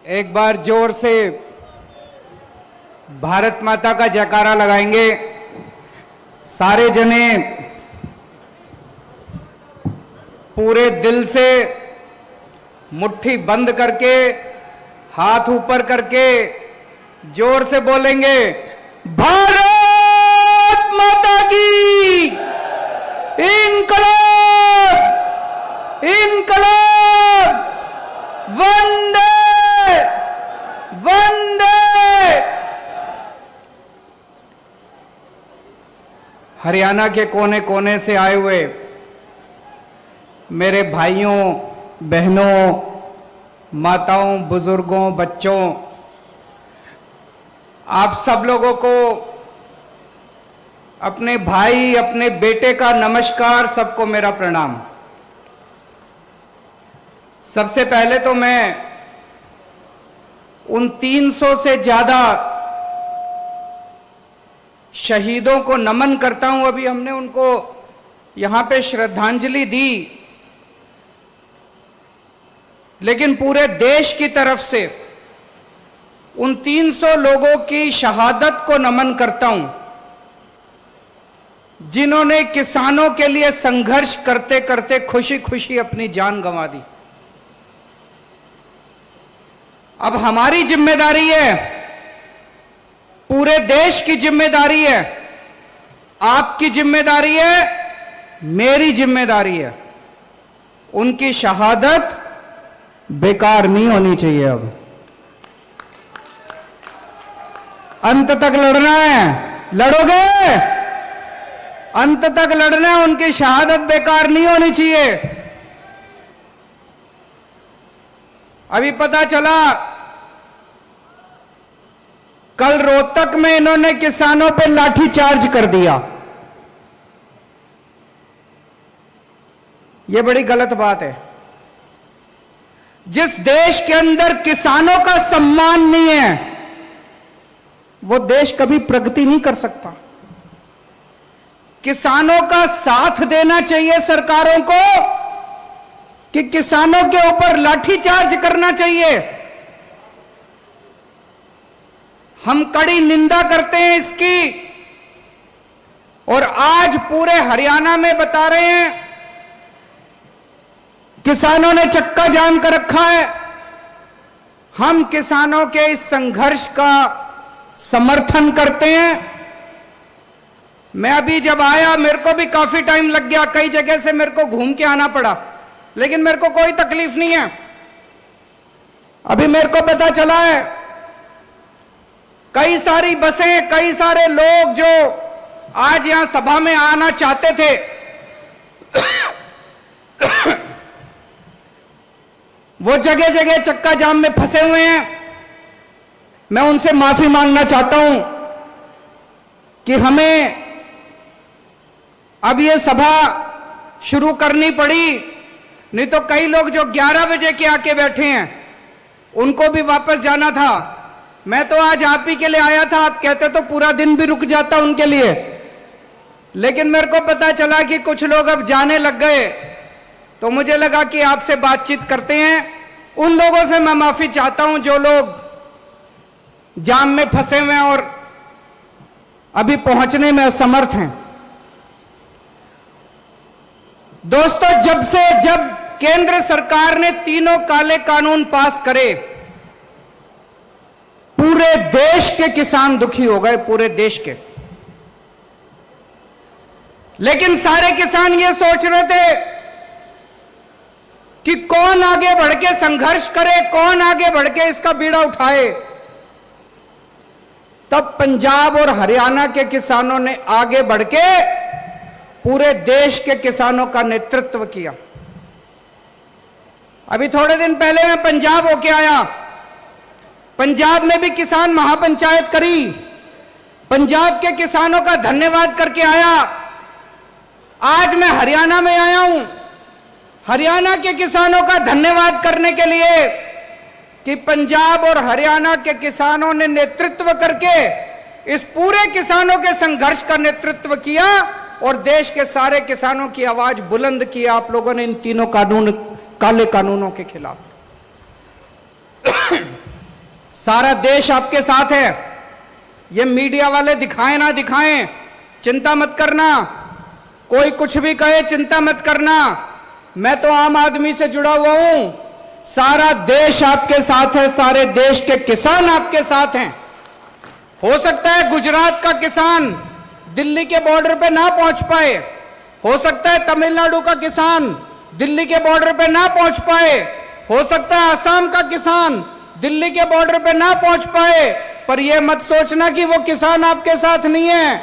एक बार जोर से भारत माता का जयकारा लगाएंगे सारे जने, पूरे दिल से मुट्ठी बंद करके हाथ ऊपर करके जोर से बोलेंगे, भारत माता की इनकलाब इनकलाब, वंदे वंदे। हरियाणा के कोने कोने से आए हुए मेरे भाइयों बहनों, माताओं, बुजुर्गों, बच्चों, आप सब लोगों को अपने भाई, अपने बेटे का नमस्कार, सबको मेरा प्रणाम। सबसे पहले तो मैं उन 300 से ज्यादा शहीदों को नमन करता हूं। अभी हमने उनको यहां पे श्रद्धांजलि दी, लेकिन पूरे देश की तरफ से उन 300 लोगों की शहादत को नमन करता हूं, जिन्होंने किसानों के लिए संघर्ष करते करते खुशी खुशी अपनी जान गंवा दी। अब हमारी जिम्मेदारी है, पूरे देश की जिम्मेदारी है, आपकी जिम्मेदारी है, मेरी जिम्मेदारी है, उनकी शहादत बेकार नहीं होनी चाहिए। अब अंत तक लड़ना है, लड़ोगे? अंत तक लड़ना है, उनकी शहादत बेकार नहीं होनी चाहिए। अभी पता चला कल रोहतक में इन्होंने किसानों पर लाठीचार्ज कर दिया। यह बड़ी गलत बात है। जिस देश के अंदर किसानों का सम्मान नहीं है, वो देश कभी प्रगति नहीं कर सकता। किसानों का साथ देना चाहिए सरकारों को कि किसानों के ऊपर लाठीचार्ज करना चाहिए। हम कड़ी निंदा करते हैं इसकी, और आज पूरे हरियाणा में बता रहे हैं किसानों ने चक्का जाम कर रखा है। हम किसानों के इस संघर्ष का समर्थन करते हैं। मैं अभी जब आया, मेरे को भी काफी टाइम लग गया, कई जगह से मेरे को घूम के आना पड़ा, लेकिन मेरे को कोई तकलीफ नहीं है। अभी मेरे को पता चला है कई सारी बसें, कई सारे लोग जो आज यहां सभा में आना चाहते थे, वो जगह जगह चक्का जाम में फंसे हुए हैं। मैं उनसे माफी मांगना चाहता हूं कि हमें अब ये सभा शुरू करनी पड़ी, नहीं तो कई लोग जो 11 बजे के आके बैठे हैं उनको भी वापस जाना था। मैं तो आज आप ही के लिए आया था, आप कहते तो पूरा दिन भी रुक जाता उनके लिए, लेकिन मेरे को पता चला कि कुछ लोग अब जाने लग गए, तो मुझे लगा कि आपसे बातचीत करते हैं। उन लोगों से मैं माफी चाहता हूं जो लोग जाम में फंसे हुए हैं और अभी पहुंचने में असमर्थ हैं। दोस्तों, जब केंद्र सरकार ने तीनों काले कानून पास करे, पूरे देश के किसान दुखी हो गए, पूरे देश के। लेकिन सारे किसान ये सोच रहे थे कि कौन आगे बढ़ के संघर्ष करे, कौन आगे बढ़ के इसका बीड़ा उठाए। तब पंजाब और हरियाणा के किसानों ने आगे बढ़ के पूरे देश के किसानों का नेतृत्व किया। अभी थोड़े दिन पहले मैं पंजाब होके आया, पंजाब में भी किसान महापंचायत करी, पंजाब के किसानों का धन्यवाद करके आया। आज मैं हरियाणा में आया हूं, हरियाणा के किसानों का धन्यवाद करने के लिए कि पंजाब और हरियाणा के किसानों ने नेतृत्व करके इस पूरे किसानों के संघर्ष का नेतृत्व किया और देश के सारे किसानों की आवाज बुलंद की आप लोगों ने इन तीनों काले कानूनों के खिलाफ। सारा देश आपके साथ है। ये मीडिया वाले दिखाएं ना दिखाएं, चिंता मत करना, कोई कुछ भी कहे चिंता मत करना, मैं तो आम आदमी से जुड़ा हुआ हूं। सारा देश आपके साथ है, सारे देश के किसान आपके साथ हैं। हो सकता है गुजरात का किसान दिल्ली के बॉर्डर पे ना पहुंच पाए, हो सकता है तमिलनाडु का किसान दिल्ली के बॉर्डर पे ना पहुंच पाए, हो सकता है असम का किसान दिल्ली के बॉर्डर पे ना पहुंच पाए, पर यह मत सोचना कि वो किसान आपके साथ नहीं है।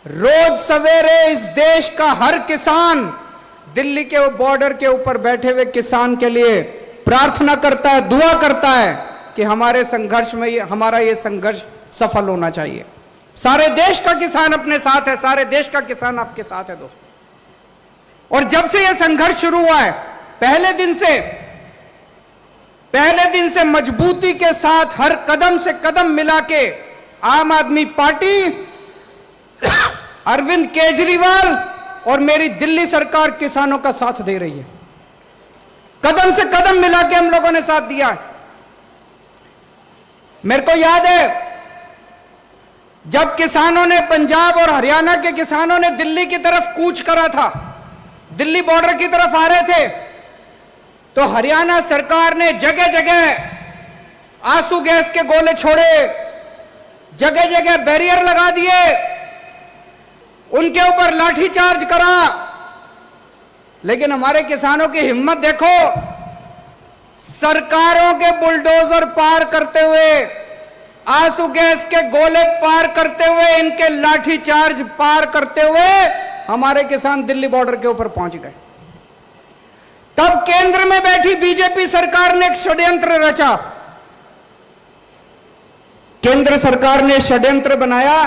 रोज सवेरे इस देश का हर किसान दिल्ली के बॉर्डर के ऊपर बैठे हुए किसान के लिए प्रार्थना करता है, दुआ करता है कि हमारे संघर्ष में हमारा ये संघर्ष सफल होना चाहिए। सारे देश का किसान अपने साथ है, सारे देश का किसान आपके साथ है दोस्तों। और जब से यह संघर्ष शुरू हुआ है, पहले दिन से मजबूती के साथ हर कदम से कदम मिला के आम आदमी पार्टी, अरविंद केजरीवाल और मेरी दिल्ली सरकार किसानों का साथ दे रही है। कदम से कदम मिला के हम लोगों ने साथ दिया है। मेरे को याद है जब किसानों ने, पंजाब और हरियाणा के किसानों ने दिल्ली की तरफ कूच करा था, दिल्ली बॉर्डर की तरफ आ रहे थे, तो हरियाणा सरकार ने जगह जगह आंसू गैस के गोले छोड़े, जगह जगह बैरियर लगा दिए, उनके ऊपर लाठीचार्ज करा। लेकिन हमारे किसानों की हिम्मत देखो, सरकारों के बुलडोजर पार करते हुए, आंसू गैस के गोले पार करते हुए, इनके लाठीचार्ज पार करते हुए हमारे किसान दिल्ली बॉर्डर के ऊपर पहुंच गए। तब केंद्र में बैठी बीजेपी सरकार ने एक षड्यंत्र रचा। केंद्र सरकार ने षड्यंत्र बनाया,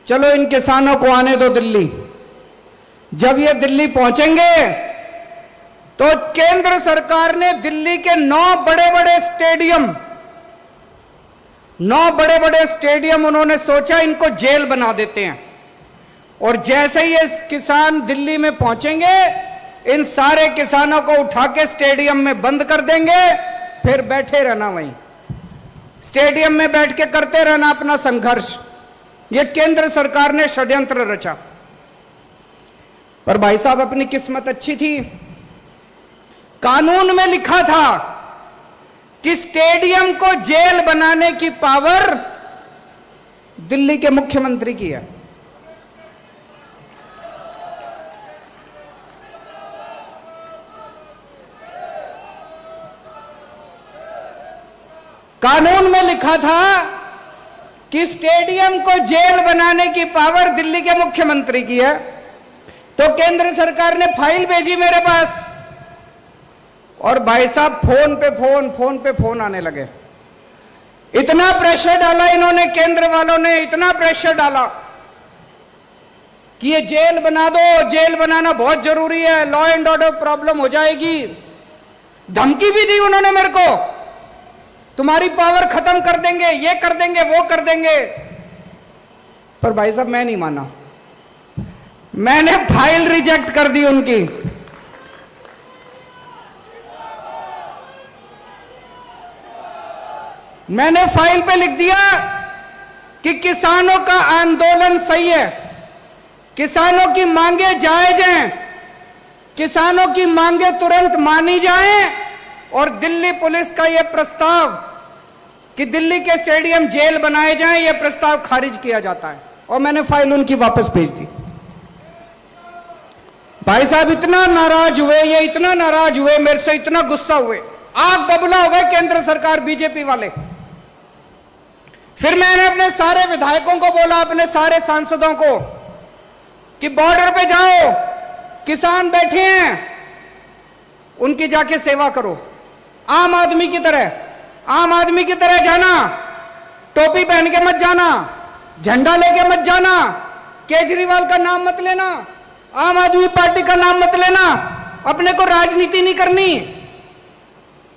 चलो इन किसानों को आने दो दिल्ली। जब ये दिल्ली पहुंचेंगे तो केंद्र सरकार ने दिल्ली के 9 बड़े बड़े स्टेडियम उन्होंने सोचा इनको जेल बना देते हैं। और जैसे ही ये किसान दिल्ली में पहुंचेंगे, इन सारे किसानों को उठा के स्टेडियम में बंद कर देंगे, फिर बैठे रहना वहीं स्टेडियम में बैठ के करते रहना अपना संघर्ष। ये केंद्र सरकार ने षड्यंत्र रचा। पर भाई साहब अपनी किस्मत अच्छी थी, कानून में लिखा था कि स्टेडियम को जेल बनाने की पावर दिल्ली के मुख्यमंत्री की है। कानून में लिखा था कि स्टेडियम को जेल बनाने की पावर दिल्ली के मुख्यमंत्री की है। तो केंद्र सरकार ने फाइल भेजी मेरे पास, और भाई साहब फोन पे फोन आने लगे। इतना प्रेशर डाला इन्होंने, केंद्र वालों ने इतना प्रेशर डाला कि ये जेल बना दो, जेल बनाना बहुत जरूरी है, लॉ एंड ऑर्डर प्रॉब्लम हो जाएगी। धमकी भी दी उन्होंने मेरे को, तुम्हारी पावर खत्म कर देंगे, ये कर देंगे, वो कर देंगे। पर भाई साहब मैं नहीं माना, मैंने फाइल रिजेक्ट कर दी उनकी। मैंने फाइल पे लिख दिया कि किसानों का आंदोलन सही है, किसानों की मांगे जायज हैं, किसानों की मांगे तुरंत मानी जाएं, और दिल्ली पुलिस का यह प्रस्ताव कि दिल्ली के स्टेडियम जेल बनाए जाएं, यह प्रस्ताव खारिज किया जाता है। और मैंने फाइल उनकी वापस भेज दी। भाई साहब इतना नाराज हुए, ये इतना नाराज हुए मेरे से, इतना गुस्सा हुए, आग बबूला हो गए केंद्र सरकार बीजेपी वाले। फिर मैंने अपने सारे विधायकों को बोला, अपने सारे सांसदों को, कि बॉर्डर पे जाओ, किसान बैठे हैं, उनकी जाके सेवा करो, आम आदमी की तरह जाना, टोपी पहन के मत जाना, झंडा लेके मत जाना, केजरीवाल का नाम मत लेना, आम आदमी पार्टी का नाम मत लेना, अपने को राजनीति नहीं करनी,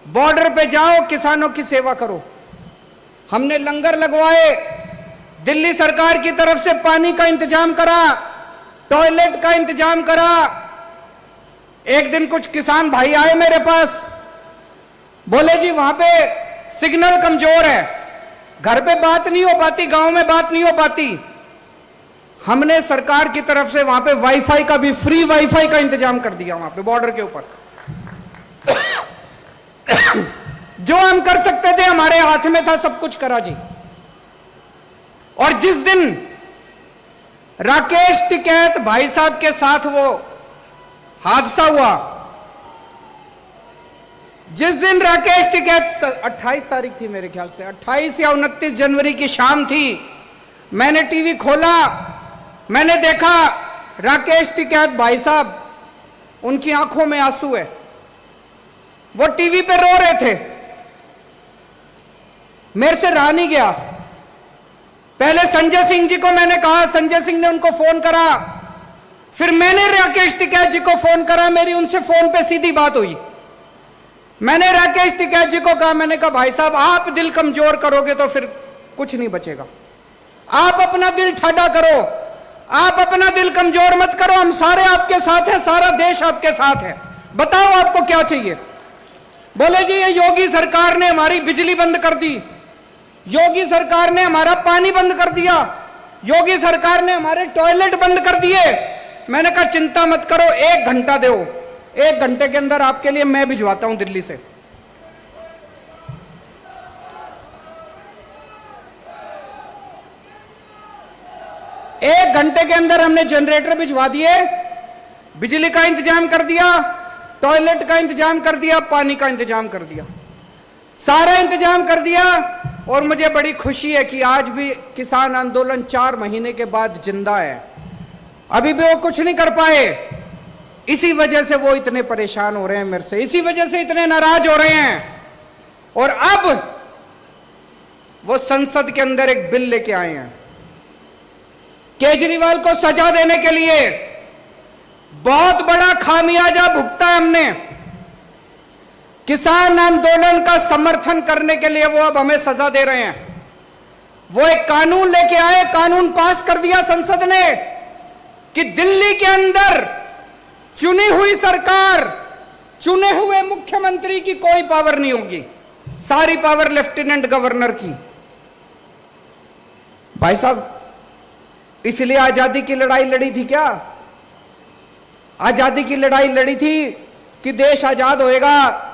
बॉर्डर पे जाओ, किसानों की सेवा करो। हमने लंगर लगवाए, दिल्ली सरकार की तरफ से पानी का इंतजाम करा, टॉयलेट का इंतजाम करा। एक दिन कुछ किसान भाई आए मेरे पास, बोले जी वहां पे सिग्नल कमजोर है, घर पे बात नहीं हो पाती, गांव में बात नहीं हो पाती। हमने सरकार की तरफ से वहां पे वाईफाई का भी, फ्री वाईफाई का इंतजाम कर दिया वहां पे बॉर्डर के ऊपर। जो हम कर सकते थे हमारे हाथ में था, सब कुछ करा जी। और जिस दिन राकेश टिकैत भाई साहब के साथ वो हादसा हुआ, जिस दिन राकेश टिकैत 28 तारीख थी मेरे ख्याल से, 28 या 29 जनवरी की शाम थी, मैंने टीवी खोला, मैंने देखा राकेश टिकैत भाई साहब, उनकी आंखों में आंसू है, वो टीवी पे रो रहे थे। मेरे से रहा नहीं गया। पहले संजय सिंह जी को मैंने कहा, संजय सिंह ने उनको फोन करा, फिर मैंने राकेश टिकैत जी को फोन करा, मेरी उनसे फोन पे सीधी बात हुई। मैंने राकेश टिकैत जी को कहा, मैंने कहा भाई साहब आप दिल कमजोर करोगे तो फिर कुछ नहीं बचेगा, आप अपना दिल ठाडा करो, आप अपना दिल कमजोर मत करो, हम सारे आपके साथ हैं, सारा देश आपके साथ है, बताओ आपको क्या चाहिए। बोले जी ये योगी सरकार ने हमारी बिजली बंद कर दी, योगी सरकार ने हमारा पानी बंद कर दिया, योगी सरकार ने हमारे टॉयलेट बंद कर दिए। मैंने कहा चिंता मत करो, 1 घंटा दो, 1 घंटे के अंदर आपके लिए मैं भिजवाता हूं दिल्ली से। एक घंटे के अंदर हमने जनरेटर भिजवा दिए, बिजली का इंतजाम कर दिया, टॉयलेट का इंतजाम कर दिया, पानी का इंतजाम कर दिया, सारा इंतजाम कर दिया। और मुझे बड़ी खुशी है कि आज भी किसान आंदोलन 4 महीने के बाद जिंदा है। अभी भी वो कुछ नहीं कर पाए, इसी वजह से वो इतने परेशान हो रहे हैं मेरे से, इसी वजह से इतने नाराज हो रहे हैं। और अब वो संसद के अंदर एक बिल लेके आए हैं केजरीवाल को सजा देने के लिए। बहुत बड़ा खामियाजा भुगता है हमने, किसान आंदोलन का समर्थन करने के लिए वो अब हमें सजा दे रहे हैं। वो एक कानून लेके आए, कानून पास कर दिया संसद ने कि दिल्ली के अंदर चुनी हुई सरकार, चुने हुए मुख्यमंत्री की कोई पावर नहीं होगी, सारी पावर लेफ्टिनेंट गवर्नर की। भाई साहब इसलिए आजादी की लड़ाई लड़ी थी क्या? आजादी की लड़ाई लड़ी थी कि देश आजाद होएगा,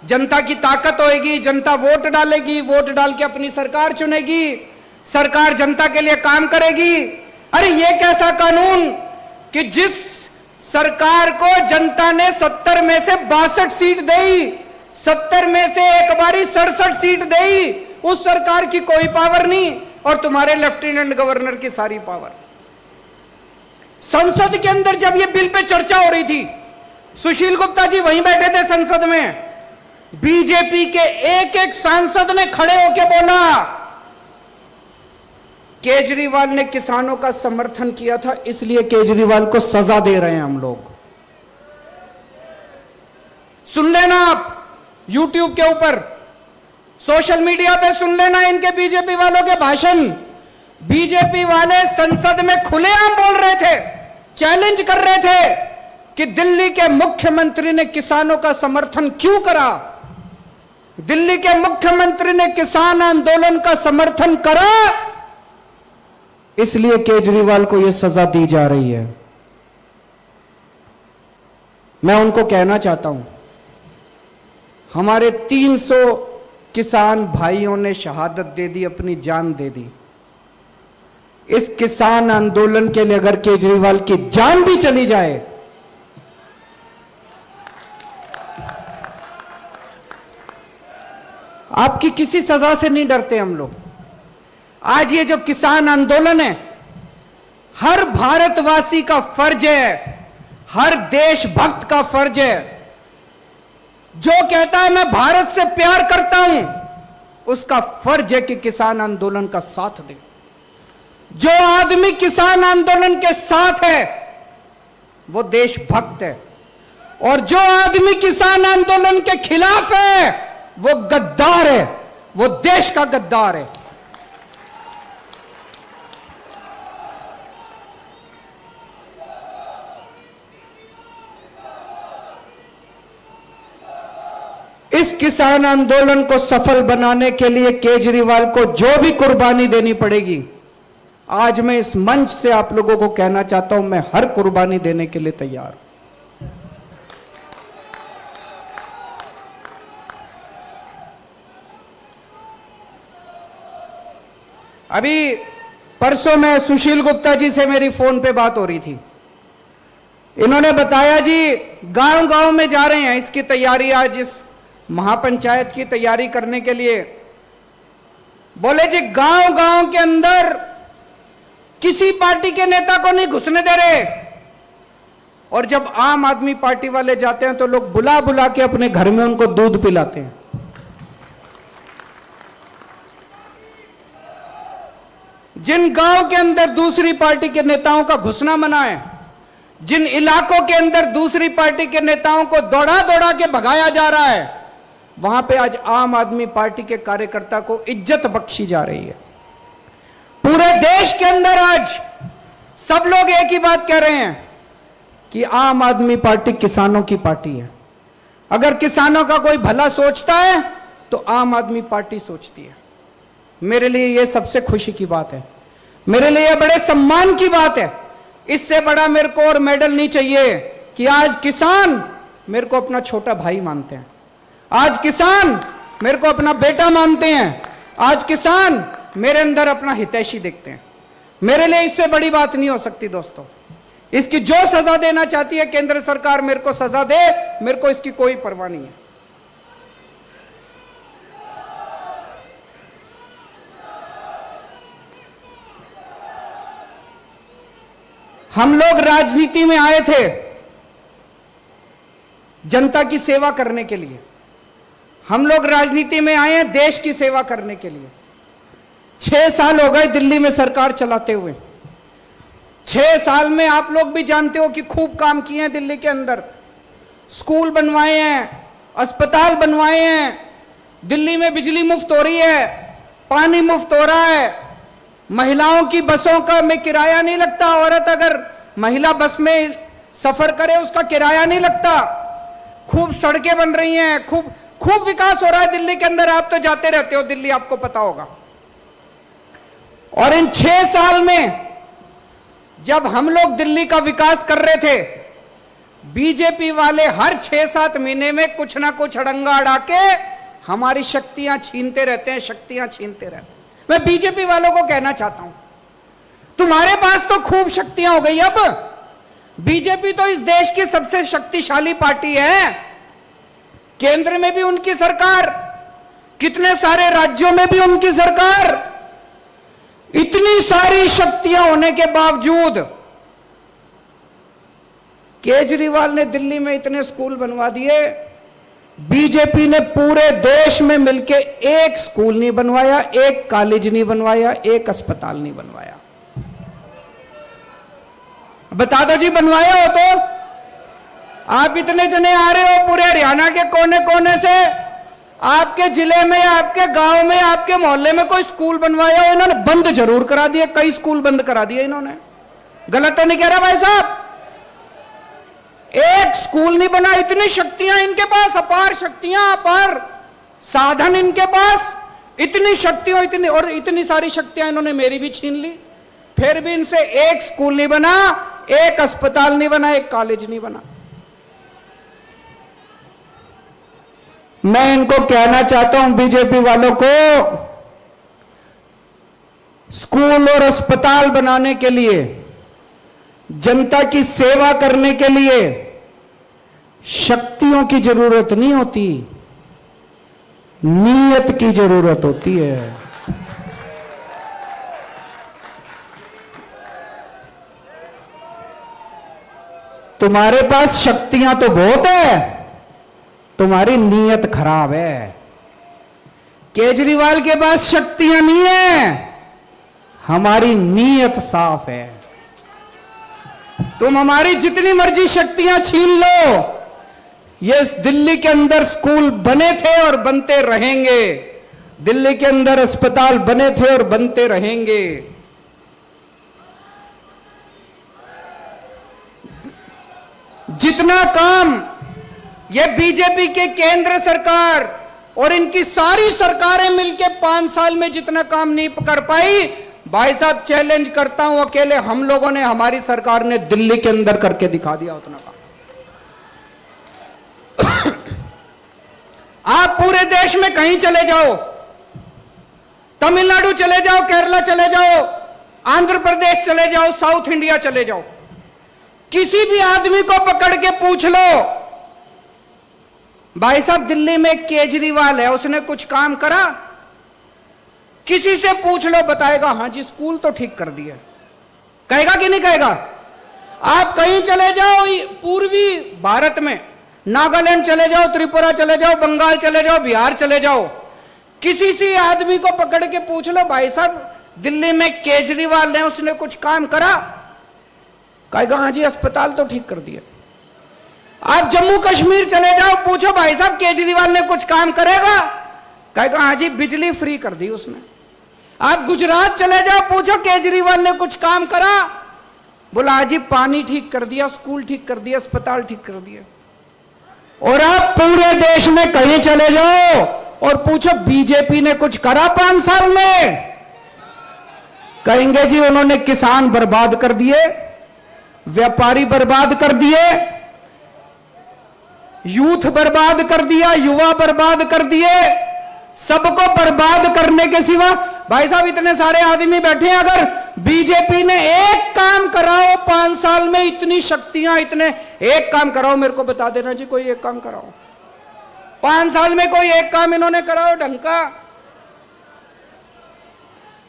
जनता की ताकत होएगी, जनता वोट डालेगी, वोट डाल के अपनी सरकार चुनेगी, सरकार जनता के लिए काम करेगी। अरे ये कैसा कानून कि जिस सरकार को जनता ने 70 में से 62 सीट दी, 70 में से एक बारी 67 सीट दी, उस सरकार की कोई पावर नहीं और तुम्हारे लेफ्टिनेंट गवर्नर की सारी पावर। संसद के अंदर जब ये बिल पे चर्चा हो रही थी, सुशील गुप्ता जी वहीं बैठे थे संसद में, बीजेपी के एक एक सांसद ने खड़े होकर बोला केजरीवाल ने किसानों का समर्थन किया था, इसलिए केजरीवाल को सजा दे रहे हैं हम लोग। सुन लेना आप YouTube के ऊपर, सोशल मीडिया पे सुन लेना इनके बीजेपी वालों के भाषण। बीजेपी वाले संसद में खुलेआम बोल रहे थे, चैलेंज कर रहे थे कि दिल्ली के मुख्यमंत्री ने किसानों का समर्थन क्यों करा, दिल्ली के मुख्यमंत्री ने किसान आंदोलन का समर्थन करा, इसलिए केजरीवाल को यह सजा दी जा रही है। मैं उनको कहना चाहता हूं, हमारे 300 किसान भाइयों ने शहादत दे दी, अपनी जान दे दी। इस किसान आंदोलन के लिए अगर केजरीवाल की जान भी चली जाए, आपकी किसी सजा से नहीं डरते हम लोग। आज ये जो किसान आंदोलन है, हर भारतवासी का फर्ज है, हर देशभक्त का फर्ज है, जो कहता है मैं भारत से प्यार करता हूं, उसका फर्ज है कि किसान आंदोलन का साथ दे। जो आदमी किसान आंदोलन के साथ है वो देशभक्त है, और जो आदमी किसान आंदोलन के खिलाफ है वो गद्दार है, वो देश का गद्दार है। इस किसान आंदोलन को सफल बनाने के लिए केजरीवाल को जो भी कुर्बानी देनी पड़ेगी, आज मैं इस मंच से आप लोगों को कहना चाहता हूं, मैं हर कुर्बानी देने के लिए तैयार हूं। अभी परसों में सुशील गुप्ता जी से मेरी फोन पे बात हो रही थी। इन्होंने बताया जी गांव गांव में जा रहे हैं इसकी तैयारी, आज इस महापंचायत की तैयारी करने के लिए। बोले जी गांव गांव के अंदर किसी पार्टी के नेता को नहीं घुसने दे रहे, और जब आम आदमी पार्टी वाले जाते हैं तो लोग बुला बुला के अपने घर में उनको दूध पिलाते हैं। जिन गांव के अंदर दूसरी पार्टी के नेताओं का घुसना मना है, जिन इलाकों के अंदर दूसरी पार्टी के नेताओं को दौड़ा दौड़ा के भगाया जा रहा है, वहां पे आज आम आदमी पार्टी के कार्यकर्ता को इज्जत बख्शी जा रही है। पूरे देश के अंदर आज सब लोग एक ही बात कह रहे हैं कि आम आदमी पार्टी किसानों की पार्टी है। अगर किसानों का कोई भला सोचता है तो आम आदमी पार्टी सोचती है। मेरे लिए यह सबसे खुशी की बात है, मेरे लिए यह बड़े सम्मान की बात है। इससे बड़ा मेरे को और मेडल नहीं चाहिए कि आज किसान मेरे को अपना छोटा भाई मानते हैं, आज किसान मेरे को अपना बेटा मानते हैं, आज किसान मेरे अंदर अपना हितैषी देखते हैं। मेरे लिए इससे बड़ी बात नहीं हो सकती दोस्तों। इसकी जो सजा देना चाहती है केंद्र सरकार मेरे को सजा दे, मेरे को इसकी कोई परवाह नहीं है। हम लोग राजनीति में आए थे जनता की सेवा करने के लिए, हम लोग राजनीति में आए हैं देश की सेवा करने के लिए। 6 साल हो गए दिल्ली में सरकार चलाते हुए। 6 साल में आप लोग भी जानते हो कि खूब काम किए हैं दिल्ली के अंदर। स्कूल बनवाए हैं, अस्पताल बनवाए हैं, दिल्ली में बिजली मुफ्त हो रही है, पानी मुफ्त हो रहा है, महिलाओं की बसों का में किराया नहीं लगता। औरत अगर महिला बस में सफर करे उसका किराया नहीं लगता। खूब सड़कें बन रही हैं, खूब विकास हो रहा है दिल्ली के अंदर। आप तो जाते रहते हो दिल्ली, आपको पता होगा। और इन 6 साल में जब हम लोग दिल्ली का विकास कर रहे थे, बीजेपी वाले हर 6-7 महीने में कुछ ना कुछ अड़ंगा अड़ा के हमारी शक्तियां छीनते रहते हैं, शक्तियां छीनते रहते हैं। मैं बीजेपी वालों को कहना चाहता हूं, तुम्हारे पास तो खूब शक्तियां हो गई। अब बीजेपी तो इस देश की सबसे शक्तिशाली पार्टी है, केंद्र में भी उनकी सरकार, कितने सारे राज्यों में भी उनकी सरकार। इतनी सारी शक्तियां होने के बावजूद केजरीवाल ने दिल्ली में इतने स्कूल बनवा दिए, बीजेपी ने पूरे देश में मिलकर एक स्कूल नहीं बनवाया, एक कॉलेज नहीं बनवाया, एक अस्पताल नहीं बनवाया। बता दो जी, बनवाया हो तो? आप इतने जने आ रहे हो पूरे हरियाणा के कोने कोने से, आपके जिले में, आपके गांव में, आपके मोहल्ले में कोई स्कूल बनवाया हो? इन्होंने बंद जरूर करा दिए, कई स्कूल बंद करा दिए इन्होंने। गलत तो नहीं कह रहा भाई साहब? एक स्कूल नहीं बना। इतनी शक्तियां इनके पास, अपार शक्तियां, अपार साधन इनके पास, इतनी शक्तियां, इतनी सारी शक्तियां इन्होंने मेरी भी छीन ली। फिर भी इनसे एक स्कूल नहीं बना, एक अस्पताल नहीं बना, एक कॉलेज नहीं बना। मैं इनको कहना चाहता हूं बीजेपी वालों को, स्कूल और अस्पताल बनाने के लिए, जनता की सेवा करने के लिए शक्तियों की जरूरत नहीं होती, नीयत की जरूरत होती है। तुम्हारे पास शक्तियां तो बहुत है, तुम्हारी नीयत खराब है। केजरीवाल के पास शक्तियां नहीं है, हमारी नीयत साफ है। तुम हमारी जितनी मर्जी शक्तियां छीन लो, ये दिल्ली के अंदर स्कूल बने थे और बनते रहेंगे, दिल्ली के अंदर अस्पताल बने थे और बनते रहेंगे। जितना काम ये बीजेपी के केंद्र सरकार और इनकी सारी सरकारें मिलके 5 साल में जितना काम नहीं कर पाई, भाई साहब चैलेंज करता हूं, अकेले हम लोगों ने, हमारी सरकार ने दिल्ली के अंदर करके दिखा दिया उतना काम। आप पूरे देश में कहीं चले जाओ, तमिलनाडु चले जाओ, केरला चले जाओ, आंध्र प्रदेश चले जाओ, साउथ इंडिया चले जाओ, किसी भी आदमी को पकड़ के पूछ लो, भाई साहब दिल्ली में केजरीवाल है, उसने कुछ काम करा? किसी से पूछ लो, बताएगा हां जी स्कूल तो ठीक कर दिया। कहेगा कि नहीं कहेगा? आप कहीं चले जाओ पूर्वी भारत में, नागालैंड चले जाओ, त्रिपुरा चले जाओ, बंगाल चले जाओ, बिहार चले जाओ, किसी से आदमी को पकड़ के पूछ लो, भाई साहब दिल्ली में केजरीवाल ने उसने कुछ काम करा? कहेगा हां जी अस्पताल तो ठीक कर दिया। आप जम्मू कश्मीर चले जाओ, पूछो भाई साहब केजरीवाल ने कुछ काम करेगा? कहेगा हां जी बिजली फ्री कर दी उसने। आप गुजरात चले जाओ, पूछो केजरीवाल ने कुछ काम करा? बोला हां जी पानी ठीक कर दिया, स्कूल ठीक कर दिया, अस्पताल ठीक कर दिया। और आप पूरे देश में कहीं चले जाओ और पूछो बीजेपी ने कुछ करा 5 साल में? कहेंगे जी उन्होंने किसान बर्बाद कर दिए, व्यापारी बर्बाद कर दिए, यूथ बर्बाद कर दिया, युवा बर्बाद कर दिए, सबको बर्बाद करने के सिवा। भाई साहब इतने सारे आदमी बैठे हैं, अगर बीजेपी ने एक काम कराओ 5 साल में, इतनी शक्तियां, इतने, एक काम कराओ, मेरे को बता देना जी कोई एक काम कराओ 5 साल में, कोई एक काम इन्होंने कराओ ढंग का।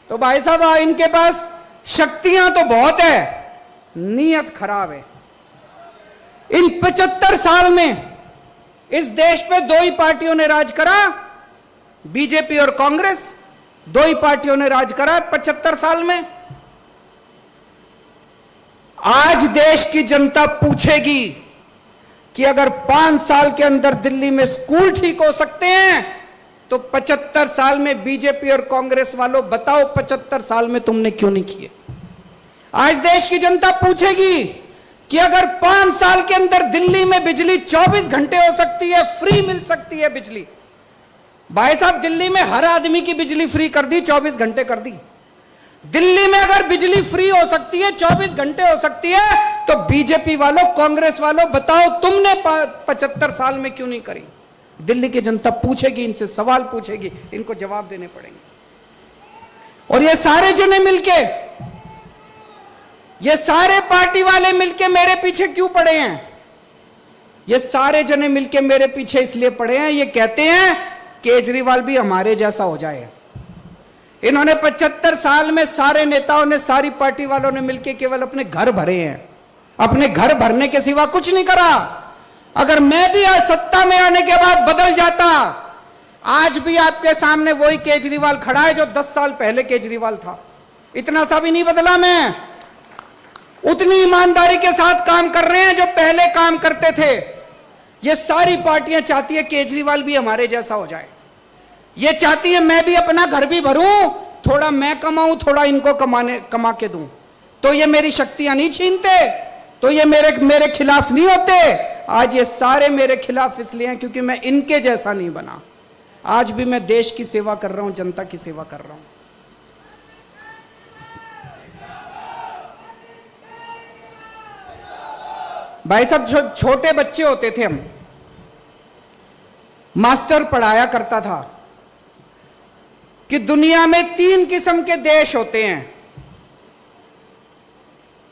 तो भाई साहब इनके पास शक्तियां तो बहुत है, नीयत खराब है। इन 75 साल में इस देश पे 2 ही पार्टियों ने राज करा, बीजेपी और कांग्रेस, 2 ही पार्टियों ने राज करा 75 साल में। आज देश की जनता पूछेगी कि अगर 5 साल के अंदर दिल्ली में स्कूल ठीक हो सकते हैं, तो 75 साल में बीजेपी और कांग्रेस वालों बताओ 75 साल में तुमने क्यों नहीं किए? आज देश की जनता पूछेगी कि अगर 5 साल के अंदर दिल्ली में बिजली 24 घंटे हो सकती है, फ्री मिल सकती है बिजली। भाई साहब दिल्ली में हर आदमी की बिजली फ्री कर दी, 24 घंटे कर दी। दिल्ली में अगर बिजली फ्री हो सकती है, 24 घंटे हो सकती है, तो बीजेपी वालों, कांग्रेस वालों बताओ तुमने 75 साल में क्यों नहीं करी? दिल्ली की जनता पूछेगी, इनसे सवाल पूछेगी, इनको जवाब देने पड़ेंगे। और ये सारे जने मिलके, ये सारे पार्टी वाले मिलके मेरे पीछे क्यों पड़े हैं? ये सारे जने मिलके मेरे पीछे इसलिए पड़े हैं, ये कहते हैं केजरीवाल भी हमारे जैसा हो जाए। इन्होंने 75 साल में सारे नेताओं ने, सारी पार्टी वालों ने मिलके केवल अपने घर भरे हैं, अपने घर भरने के सिवा कुछ नहीं करा। अगर मैं भी आज सत्ता में आने के बाद बदल जाता, आज भी आपके सामने वही केजरीवाल खड़ा है जो 10 साल पहले केजरीवाल था। इतना सा भी नहीं बदला मैं, उतनी ईमानदारी के साथ काम कर रहे हैं जो पहले काम करते थे। ये सारी पार्टियां चाहती है केजरीवाल भी हमारे जैसा हो जाए। ये चाहती है मैं भी अपना घर भी भरूं, थोड़ा मैं कमाऊं, थोड़ा इनको कमा के दूं, तो ये मेरी शक्तियां नहीं छीनते, तो ये मेरे खिलाफ नहीं होते। आज ये सारे मेरे खिलाफ इसलिए हैं क्योंकि मैं इनके जैसा नहीं बना। आज भी मैं देश की सेवा कर रहा हूं, जनता की सेवा कर रहा हूं। भाई साहब छोटे बच्चे होते थे हम, मास्टर पढ़ाया करता था कि दुनिया में 3 किस्म के देश होते हैं,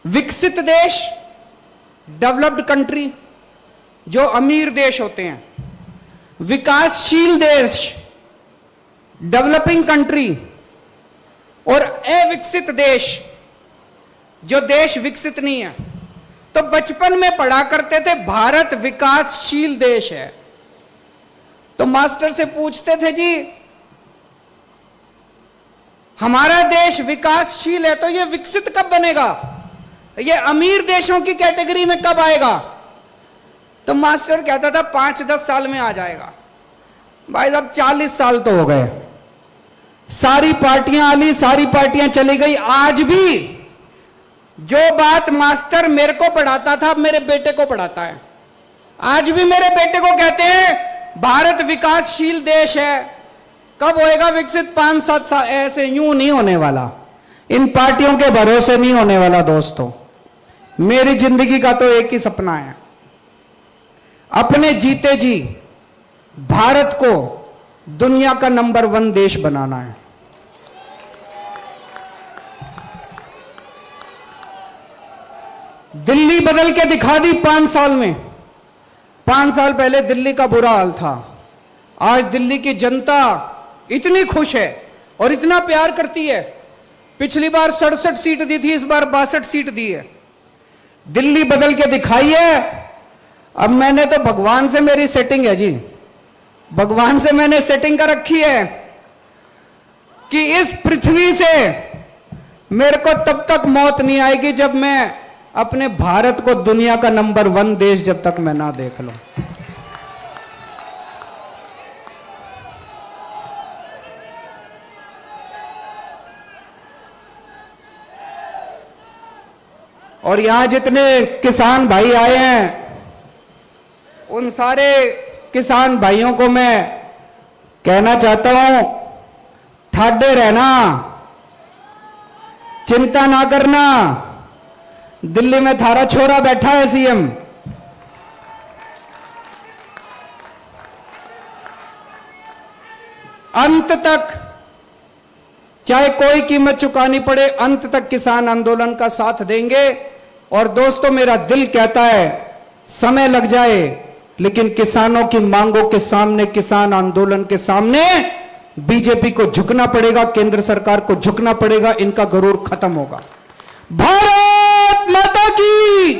विकसित देश, डेवलप्ड कंट्री जो अमीर देश होते हैं, विकासशील देश डेवलपिंग कंट्री, और अविकसित देश जो देश विकसित नहीं है। तो बचपन में पढ़ा करते थे भारत विकासशील देश है, तो मास्टर से पूछते थे जी हमारा देश विकासशील है तो ये विकसित कब बनेगा, ये अमीर देशों की कैटेगरी में कब आएगा? तो मास्टर कहता था 5-10 साल में आ जाएगा। भाई साहब 40 साल तो हो गए, सारी पार्टियां आली, सारी पार्टियां चली गई। आज भी जो बात मास्टर मेरे को पढ़ाता था मेरे बेटे को पढ़ाता है। आज भी मेरे बेटे को कहते हैं भारत विकासशील देश है, कब होएगा विकसित? 5-7 साल। ऐसे यूं नहीं होने वाला, इन पार्टियों के भरोसे नहीं होने वाला दोस्तों। मेरी जिंदगी का तो एक ही सपना है, अपने जीते जी भारत को दुनिया का नंबर 1 देश बनाना है। दिल्ली बदल के दिखा दी 5 साल में। 5 साल पहले दिल्ली का बुरा हाल था, आज दिल्ली की जनता इतनी खुश है और इतना प्यार करती है। पिछली बार 67 सीट दी थी, इस बार 62 सीट दी है। दिल्ली बदल के दिखाई है। अब मैंने तो भगवान से मेरी सेटिंग है जी, भगवान से मैंने सेटिंग कर रखी है कि इस पृथ्वी से मेरे को तब तक मौत नहीं आएगी जब मैं अपने भारत को दुनिया का नंबर 1 देश जब तक मैं ना देख लूं। और यहां जितने किसान भाई आए हैं, उन सारे किसान भाइयों को मैं कहना चाहता हूं, ठाडे रहना, चिंता ना करना। दिल्ली में थारा छोरा बैठा है सीएम। अंत तक, चाहे कोई कीमत चुकानी पड़े, अंत तक किसान आंदोलन का साथ देंगे। और दोस्तों, मेरा दिल कहता है समय लग जाए, लेकिन किसानों की मांगों के सामने, किसान आंदोलन के सामने बीजेपी को झुकना पड़ेगा, केंद्र सरकार को झुकना पड़ेगा। इनका गरूर खत्म होगा। भारत माता की।